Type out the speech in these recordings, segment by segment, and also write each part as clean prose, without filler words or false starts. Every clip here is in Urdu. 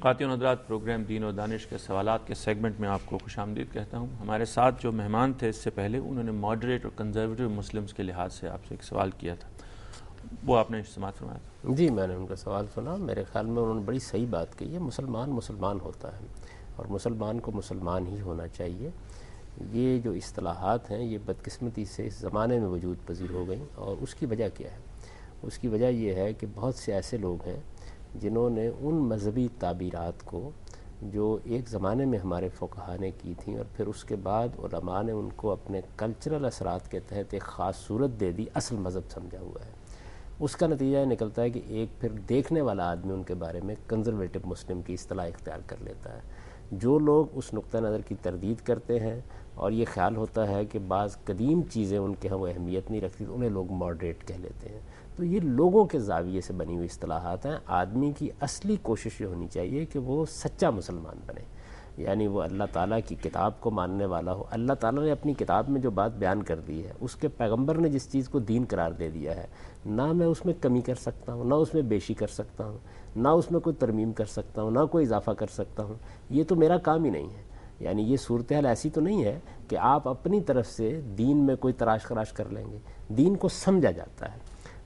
خواتین حضرات، پروگرام دین و دانش کے سوالات کے سیگمنٹ میں آپ کو خوش آمدید کہتا ہوں۔ ہمارے ساتھ جو مہمان تھے اس سے پہلے، انہوں نے ماڈریٹ اور کنزرویٹو مسلمز کے لحاظ سے آپ سے ایک سوال کیا تھا، وہ آپ نے سماعت فرمایا تھا۔ جی، میں نے ان کا سوال سنا۔ میرے خیال میں انہوں نے بڑی صحیح بات کہی ہے۔ مسلمان ہوتا ہے اور مسلمان کو مسلمان ہی ہونا چاہیے۔ یہ جو اصطلاحات ہیں یہ بدقسمتی سے اس زمانے میں وجود پذیر ہو گئیں، اور اس کی وجہ کیا ہے؟ اس کی وجہ یہ ہے کہ بہت سے ایسے لوگ ہیں جنہوں نے ان مذہبی تعبیرات کو جو ایک زمانے میں ہمارے فقہا نے کی تھیں اور پھر اس کے بعد علماء نے ان کو اپنے کلچرل اثرات کے تحت ایک خاص صورت دے دی، اصل مذہب سمجھا ہوا ہے۔ اس کا نتیجہ یہ نکلتا ہے کہ ایک پھر دیکھنے والا آدمی ان کے بارے میں کنزرویٹو مسلم کی اصطلاح اختیار کر لیتا ہے۔ جو لوگ اس نقطہ نظر کی تردید کرتے ہیں اور یہ خیال ہوتا ہے کہ بعض قدیم چیزیں ان کے ہاں وہ اہمیت نہیں رکھتی، تو انہیں لوگ ماڈریٹ کہہ لیتے ہیں۔ تو یہ لوگوں کے زاویے سے بنی ہوئی اصطلاحات ہیں۔ آدمی کی اصلی کوشش یہ ہونی چاہیے کہ وہ سچا مسلمان بنے، یعنی وہ اللہ تعالیٰ کی کتاب کو ماننے والا ہو۔ اللہ تعالیٰ نے اپنی کتاب میں جو بات بیان کر دی ہے، اس کے پیغمبر نے جس چیز کو دین قرار دے دیا ہے، نہ میں اس میں کمی کر سکتا ہوں، نہ اس میں بیشی کر سکتا ہوں، نہ اس میں کوئی ترمیم کر سکتا ہوں، نہ کوئی اضافہ کر سکتا ہوں۔ یہ تو میرا کام ہی نہیں ہے۔ یعنی یہ صورتحال ایسی تو نہیں ہے کہ آپ اپنی طرف سے دین میں کوئی تراش خراش کر لیں گے۔ دین کو سمجھا جاتا ہے۔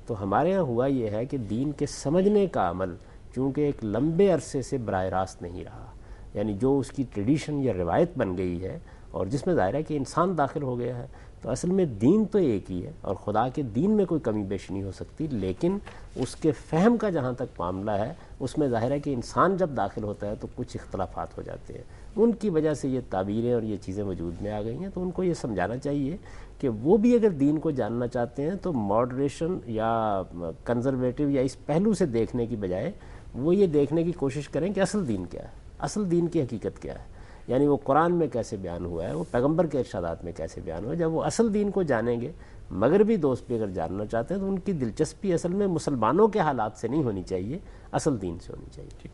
تو ہمارے ہاں ہوا یہ ہے کہ دین کے سمجھنے کا عمل چونکہ ایک لمبے عرصے سے براہ راست نہیں رہا، یعنی جو اس کی ٹریڈیشن یا روایت بن گئی ہے اور جس میں ظاہر ہے کہ انسان داخل ہو گیا ہے، تو اصل میں دین تو ایک ہی ہے اور خدا کے دین میں کوئی کمی بیش نہیں ہو سکتی، لیکن اس کے فہم کا جہاں تک معاملہ ہے اس میں ظاہر ہے کہ انسان جب داخل ہوتا ہے تو کچھ اختلافات ہو جاتے ہیں۔ ان کی وجہ سے یہ تعبیریں اور یہ چیزیں وجود میں آ گئی ہیں۔ تو ان کو یہ سمجھانا چاہیے کہ وہ بھی اگر دین کو جاننا چاہتے ہیں تو ماڈریشن یا کنزرویٹو یا اس پہلو سے دیکھنے کی بجائے وہ یہ دیکھنے کی کوشش کریں کہ اصل دین کیا ہے، اصل دین کی حقیقت کیا ہے، یعنی وہ قرآن میں کیسے بیان ہوا ہے، وہ پیغمبر کے ارشادات میں کیسے بیان ہوا ہے۔ جب وہ اصل دین کو جانیں گے، مغربی دوست بھی اگر جاننا چاہتے ہیں تو ان کی دلچسپی اصل میں مسلمانوں کے حالات سے نہیں ہونی چاہیے، اصل دین سے ہونی چاہیے۔ ٹھیک،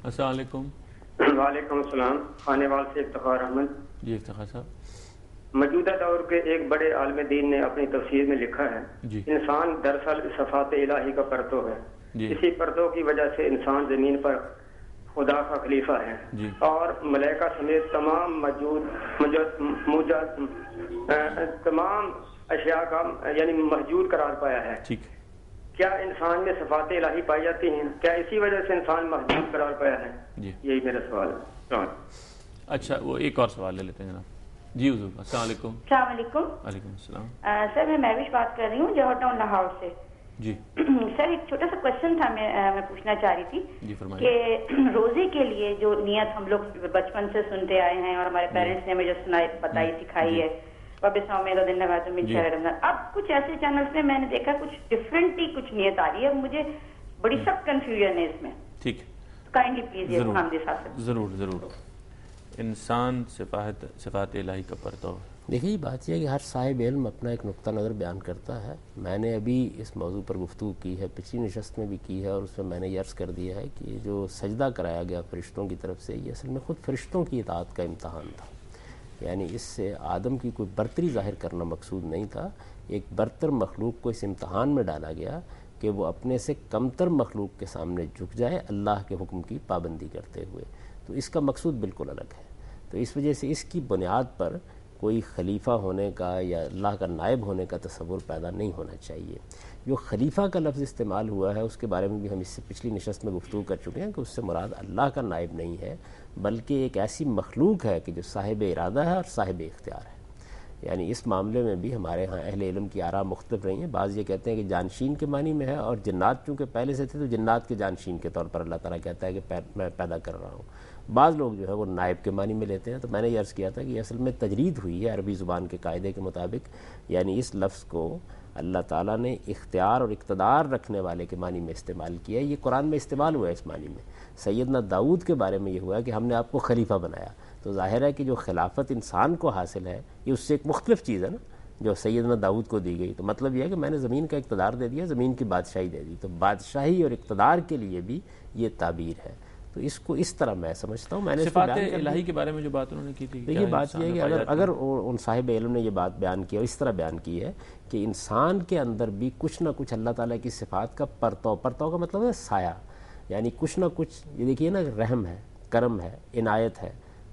السلام علیکم۔ وعلیکم السلام۔ خانے وال سے افتخار احمد۔ جی افتخار صاحب، موجودہ دور کے ایک بڑے عالم دین نے اپنی تفسیر میں لکھا ہے، انسان دراصل صفات الہی کا پرتو ہے۔ اسی پرتو کی وجہ سے انسان زمین پر خدا کا خلیفہ ہے اور ملائکہ سمیت تمام اشیاء کا یعنی محجور قرار پایا ہے۔ کیا انسان میں صفات الہی پائی جاتی ہیں؟ کیا اسی وجہ سے انسان محجور قرار پایا ہے؟ یہی میرا سوال ہے۔ اچھا، وہ ایک اور سوال لے لیتے ہیں جناب۔ جی حضور، السلام علیکم۔ السلام علیکم۔ وعلیکم السلام۔ سر میں مہوش بات کر رہی ہوں، جوہر ٹاؤن لاہور سے۔ جی سر، ایک چھوٹا سا کوشچن تھا، میں پوچھنا چاہ رہی تھی جی فرمائیں۔ کہ روزے کے لیے جو نیت ہم لوگ بچپن سے سنتے آئے ہیں اور ہمارے پیرنٹس نے ہمیں جو بتائی سکھائی ہے، اب کچھ ایسے چینلز میں نے دیکھا کچھ ڈفرینٹ ہی کچھ نیت آ رہی ہے، مجھے بڑی سخت کنفیوژن ہے اس میں۔ ٹھیک، کائنڈلی پلیز یہ حامد صاحب سے۔ ضرور۔ انسان صفات الہی کا پرتو۔ دیکھیے، بات یہ ہے کہ ہر صاحب علم اپنا ایک نقطہ نظر بیان کرتا ہے۔ میں نے ابھی اس موضوع پر گفتگو کی ہے، پچھلی نشست میں بھی کی ہے، اور اس میں نے یہ عرض کر دیا ہے کہ جو سجدہ کرایا گیا فرشتوں کی طرف سے، یہ اصل میں خود فرشتوں کی اطاعت کا امتحان تھا۔ یعنی اس سے آدم کی کوئی برتری ظاہر کرنا مقصود نہیں تھا، ایک برتر مخلوق کو اس امتحان میں ڈالا گیا کہ وہ اپنے سے کمتر مخلوق کے سامنے جھک جائے اللہ کے حکم کی پابندی کرتے ہوئے۔ تو اس کا مقصود بالکل الگ ہے۔ تو اس وجہ سے اس کی بنیاد پر کوئی خلیفہ ہونے کا یا اللہ کا نائب ہونے کا تصور پیدا نہیں ہونا چاہیے۔ جو خلیفہ کا لفظ استعمال ہوا ہے اس کے بارے میں بھی ہم اس سے پچھلی نشست میں گفتگو کر چکے ہیں کہ اس سے مراد اللہ کا نائب نہیں ہے، بلکہ ایک ایسی مخلوق ہے کہ جو صاحب ارادہ ہے اور صاحب اختیار ہے۔ یعنی اس معاملے میں بھی ہمارے ہاں اہل علم کی آراء مختلف رہی ہیں۔ بعض یہ کہتے ہیں کہ جانشین کے معنی میں ہے، اور جنات چونکہ پہلے سے تھے تو جنات کے جانشین کے طور پر اللہ تعالیٰ کہتا ہے کہ میں پیدا کر رہا ہوں۔ بعض لوگ جو ہے وہ نائب کے معنی میں لیتے ہیں۔ تو میں نے یہ عرض کیا تھا کہ اصل میں تجرید ہوئی ہے عربی زبان کے قاعدے کے مطابق، یعنی اس لفظ کو اللہ تعالیٰ نے اختیار اور اقتدار رکھنے والے کے معنی میں استعمال کیا ہے۔ یہ قرآن میں استعمال ہوا ہے اس معنی میں۔ سیدنا داؤد کے بارے میں یہ ہوا ہے کہ ہم نے آپ کو خلیفہ بنایا۔ تو ظاہر ہے کہ جو خلافت انسان کو حاصل ہے یہ اس سے ایک مختلف چیز ہے نا، جو سیدنا داؤد کو دی گئی۔ تو مطلب یہ ہے کہ میں نے زمین کا اقتدار دے دیا، زمین کی بادشاہی دے دی۔ تو بادشاہی اور اقتدار کے لیے بھی یہ تعبیر ہے۔ تو اس کو اس طرح میں سمجھتا ہوں۔ میں نے صفات الہی کے بارے میں جو بات انہوں نے کی تھی، دیکھیے بات یہ ہے کہ اگر ان صاحب علم نے یہ بات بیان کی اور اس طرح بیان کی ہے کہ انسان کے اندر بھی کچھ نہ کچھ اللہ تعالیٰ کی صفات کا پرتو کا مطلب ہے سایہ، یعنی کچھ نہ کچھ، یہ دیکھیے نا، رحم ہے، کرم ہے، عنایت ہے،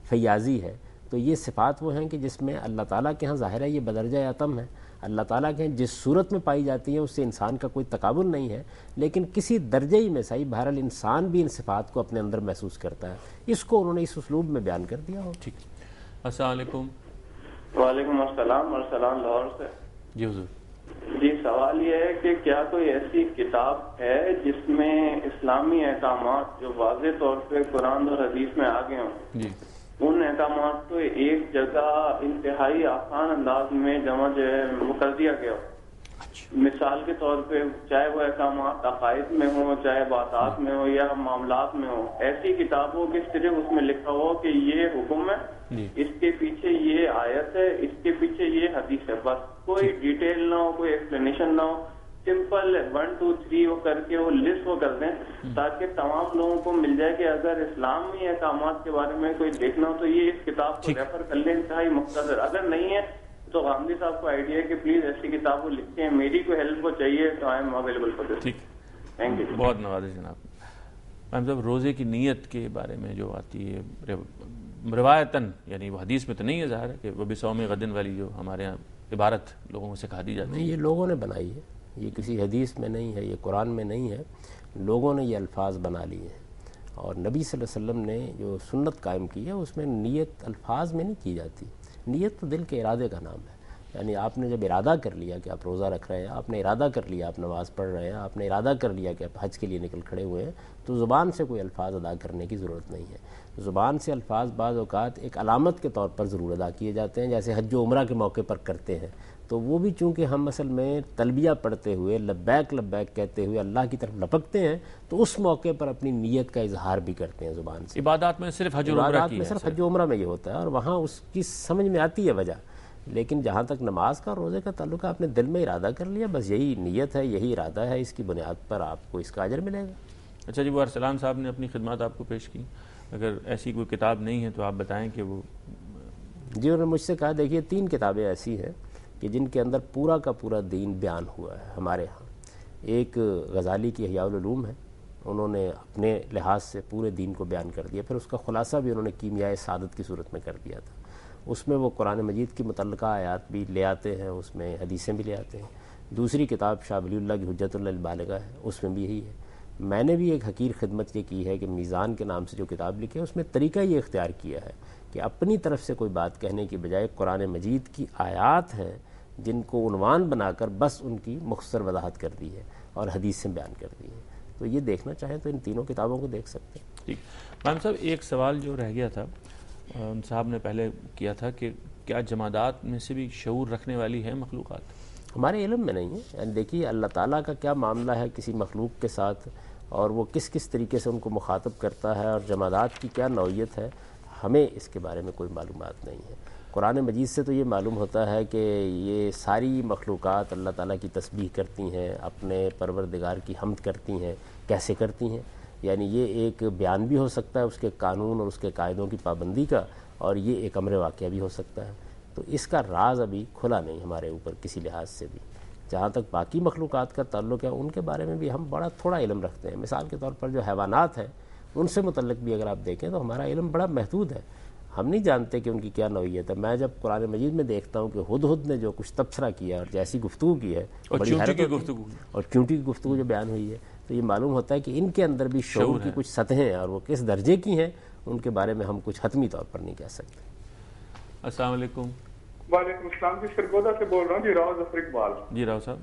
فیاضی ہے، تو یہ صفات وہ ہیں کہ جس میں اللہ تعالیٰ کے ہاں ظاہر ہے یہ بدرجہ عتم ہے، اللہ تعالیٰ کے جس صورت میں پائی جاتی ہیں اس سے انسان کا کوئی تقابل نہیں ہے، لیکن کسی درجے ہی میں صحیح بہرحال انسان بھی ان صفات کو اپنے اندر محسوس کرتا ہے۔ اس کو انہوں نے اس اسلوب میں بیان کر دیا ہو۔ ٹھیک، السلام علیکم۔ وعلیکم السلام، ارسلان لاہور سے۔ جی حضور۔ جی، سوال یہ ہے کہ کیا کوئی ایسی کتاب ہے جس میں اسلامی احکامات جو واضح طور پہ قرآن اور حدیث میں آگے ہوں، جی، ان احکامات کو ایک جگہ انتہائی آسان انداز میں جمع جو ہے وہ کر دیا گیا ہو؟ مثال کے طور پہ چاہے وہ احکامات عقائد میں ہوں، چاہے عبادات میں ہو یا معاملات میں ہو، ایسی کتاب ہو کہ صرف اس میں لکھا ہو کہ یہ حکم ہے، اس کے پیچھے یہ آیت ہے، اس کے پیچھے یہ حدیث ہے، بس کوئی ڈیٹیل نہ ہو، کوئی ایکسپلینیشن نہ ہو، سمپل 1 2 3 وہ کر کے وہ لسٹ وہ کر دیں تاکہ تمام لوگوں کو مل جائے کہ اگر اسلامی احکامات کے بارے میں کوئی دیکھنا ہو تو یہ اس کتاب کو ریفر کر لیں، انتہائی مختصر۔ اگر نہیں ہے تو غامدی صاحب کو آئیڈیا ہے کہ پلیز ایسی کتاب کو لکھتے ہیں، میری کوئی ہیلپ کو چاہیے تو I am available for this. ٹھیک، تھینک یو، بہت نوازش جناب۔ میم صاحب، روزے کی نیت کے بارے میں جو آتی ہے روایتاً، یعنی وہ حدیث میں تو نہیں ہے ظاہر ہے کہ وہ بصوم غدن والی جو ہمارے یہاں عبارت لوگوں کو سکھا دی جاتی ہے، نہیں، یہ لوگوں نے بنائی ہے، یہ کسی حدیث میں نہیں ہے، یہ قرآن میں نہیں ہے، لوگوں نے یہ الفاظ بنا لیے ہیں۔ اور نبی صلی اللہ علیہ وسلم نے جو سنت قائم کی ہے اس میں نیت الفاظ میں نہیں کی جاتی، نیت تو دل کے ارادے کا نام ہے۔ یعنی آپ نے جب ارادہ کر لیا کہ آپ روزہ رکھ رہے ہیں، آپ نے ارادہ کر لیا آپ نماز پڑھ رہے ہیں، آپ نے ارادہ کر لیا کہ آپ حج کے لیے نکل کھڑے ہوئے ہیں، تو زبان سے کوئی الفاظ ادا کرنے کی ضرورت نہیں ہے۔ زبان سے الفاظ بعض اوقات ایک علامت کے طور پر ضرور ادا کیے جاتے ہیں، جیسے حج و عمرہ کے موقع پر کرتے ہیں، تو وہ بھی چونکہ ہم اصل میں تلبیہ پڑھتے ہوئے لبیک لبیک کہتے ہوئے اللہ کی طرف لپکتے ہیں، تو اس موقع پر اپنی نیت کا اظہار بھی کرتے ہیں زبان سے۔ عبادات میں صرف حج و عمرہ عبادات کی میں ہے، صرف حج و عمرہ میں یہ ہوتا ہے، اور وہاں اس کی سمجھ میں آتی ہے وجہ، لیکن جہاں تک نماز کا روزے کا تعلق ہے، آپ نے دل میں ارادہ کر لیا، بس یہی نیت ہے، یہی ارادہ ہے، اس کی بنیاد پر آپ کو اس کا اجر ملے گا۔ اچھا جی، وہ ارسلان صاحب نے اپنی خدمات آپ کو پیش کی، اگر ایسی کوئی کتاب نہیں ہے تو آپ بتائیں کہ وہ۔ جی، انہوں نے مجھ سے کہا دیکھیے 3 کتابیں ایسی ہیں کہ جن کے اندر پورا کا پورا دین بیان ہوا ہے ہمارے ہاں۔ ایک غزالی کی احیاء العلوم ہے، انہوں نے اپنے لحاظ سے پورے دین کو بیان کر دیا، پھر اس کا خلاصہ بھی انہوں نے کیمیائے سعادت کی صورت میں کر دیا تھا۔ اس میں وہ قرآن مجید کی متعلقہ آیات بھی لے آتے ہیں، اس میں حدیثیں بھی لے آتے ہیں۔ دوسری کتاب شاہ ولی اللہ کی حجت اللہ البالغہ ہے، اس میں بھی یہی ہے۔ میں نے بھی ایک حقیر خدمت یہ کی ہے کہ میزان کے نام سے جو کتاب لکھی ہے اس میں طریقہ یہ اختیار کیا ہے کہ اپنی طرف سے کوئی بات کہنے کی بجائے قرآن مجید کی آیات ہیں جن کو عنوان بنا کر بس ان کی مختصر وضاحت کر دی ہے اور حدیثیں بیان کر دی ہیں۔ تو یہ دیکھنا چاہیں تو ان تینوں کتابوں کو دیکھ سکتے ہیں۔ ٹھیک، میم صاحب ایک سوال جو رہ گیا تھا، ان صاحب نے پہلے کیا تھا کہ کیا جمادات میں سے بھی شعور رکھنے والی ہے مخلوقات؟ ہمارے علم میں نہیں ہے، یعنی دیکھیے اللہ تعالیٰ کا کیا معاملہ ہے کسی مخلوق کے ساتھ، اور وہ کس کس طریقے سے ان کو مخاطب کرتا ہے، اور جمادات کی کیا نوعیت ہے، ہمیں اس کے بارے میں کوئی معلومات نہیں ہے۔ قرآن مجید سے تو یہ معلوم ہوتا ہے کہ یہ ساری مخلوقات اللہ تعالیٰ کی تسبیح کرتی ہیں، اپنے پروردگار کی حمد کرتی ہیں۔ کیسے کرتی ہیں؟ یعنی یہ ایک بیان بھی ہو سکتا ہے اس کے قانون اور اس کے قاعدوں کی پابندی کا، اور یہ ایک امر واقعہ بھی ہو سکتا ہے۔ تو اس کا راز ابھی کھلا نہیں ہمارے اوپر کسی لحاظ سے بھی۔ جہاں تک باقی مخلوقات کا تعلق ہے ان کے بارے میں بھی ہم بڑا تھوڑا علم رکھتے ہیں۔ مثال کے طور پر جو حیوانات ہیں ان سے متعلق بھی اگر آپ دیکھیں تو ہمارا علم بڑا محدود ہے، ہم نہیں جانتے کہ ان کی کیا نوعیت ہے۔ میں جب قرآن مجید میں دیکھتا ہوں کہ ہدہد نے جو کچھ تبصرہ کیا اور جیسی گفتگو کی ہے، اور چونٹی کی گفتگو، اور چونٹی کی گفتگو جو بیان ہوئی ہے، تو یہ معلوم ہوتا ہے کہ ان کے اندر بھی شعور کی کچھ سطحیں ہیں، اور وہ کس درجے کی ہیں ان کے بارے میں ہم کچھ حتمی طور پر نہیں کہہ سکتے۔ السلام علیکم۔ وعلیکم السلام جی، سرگودا سے بول رہا ہوں جی، راؤ ظفر اقبال۔ جی راؤ صاحب،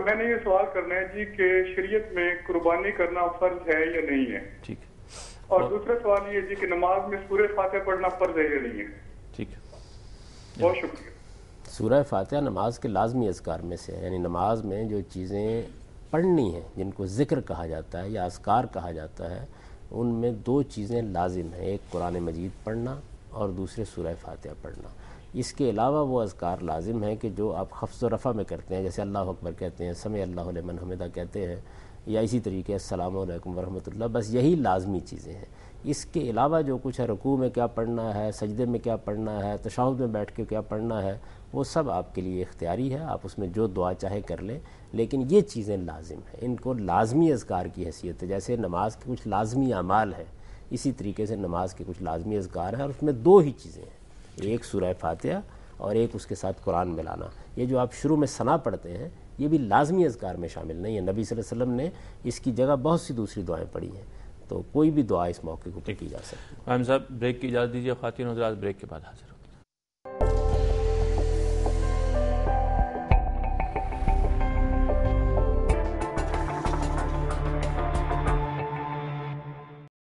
میں نے یہ سوال کرنا ہے جی کہ شریعت میں قربانی کرنا فرض ہے یا نہیں ہے؟ ٹھیک۔ اور دوسرا سوال یہ جی کہ نماز میں سورہ فاتحہ پڑھنا فرض ہے یا نہیں ہے؟ ٹھیک، بہت شکریہ۔ سورہ فاتحہ نماز کے لازمی اذکار میں سے ہے، یعنی نماز میں جو چیزیں پڑھنی ہیں جن کو ذکر کہا جاتا ہے یا اذکار کہا جاتا ہے، ان میں 2 چیزیں لازم ہیں، ایک قرآن مجید پڑھنا اور دوسرے سورہ فاتحہ پڑھنا۔ اس کے علاوہ وہ اذکار لازم ہیں کہ جو آپ خفض و رفع میں کرتے ہیں، جیسے اللہ اکبر کہتے ہیں، سمع اللہ لمن حمدہ کہتے ہیں، یا اسی طریقے السلام علیکم ورحمۃ اللہ، بس یہی لازمی چیزیں ہیں۔ اس کے علاوہ جو کچھ ہے، رکوع میں کیا پڑھنا ہے، سجدے میں کیا پڑھنا ہے، تشہد میں بیٹھ کے کیا پڑھنا ہے، وہ سب آپ کے لیے اختیاری ہے، آپ اس میں جو دعا چاہے کر لیں، لیکن یہ چیزیں لازم ہیں، ان کو لازمی اذکار کی حیثیت ہے۔ جیسے نماز کے کچھ لازمی اعمال ہیں، اسی طریقے سے نماز کے کچھ لازمی اذکار ہیں، اور اس میں دو ہی چیزیں ہیں، ایک سورہ فاتحہ اور ایک اس کے ساتھ قرآن ملانا۔ یہ جو آپ شروع میں ثنا پڑھتے ہیں یہ بھی لازمی اذکار میں شامل نہیں ہے، نبی صلی اللہ علیہ وسلم نے اس کی جگہ بہت سی دوسری دعائیں پڑھی ہیں، تو کوئی بھی دعا اس موقع کو کی جا سکتی ہے۔ عام صاحب بریک کی اجازت دیجیے، خواتین حضرات بریک کے بعد حاضر ہوں۔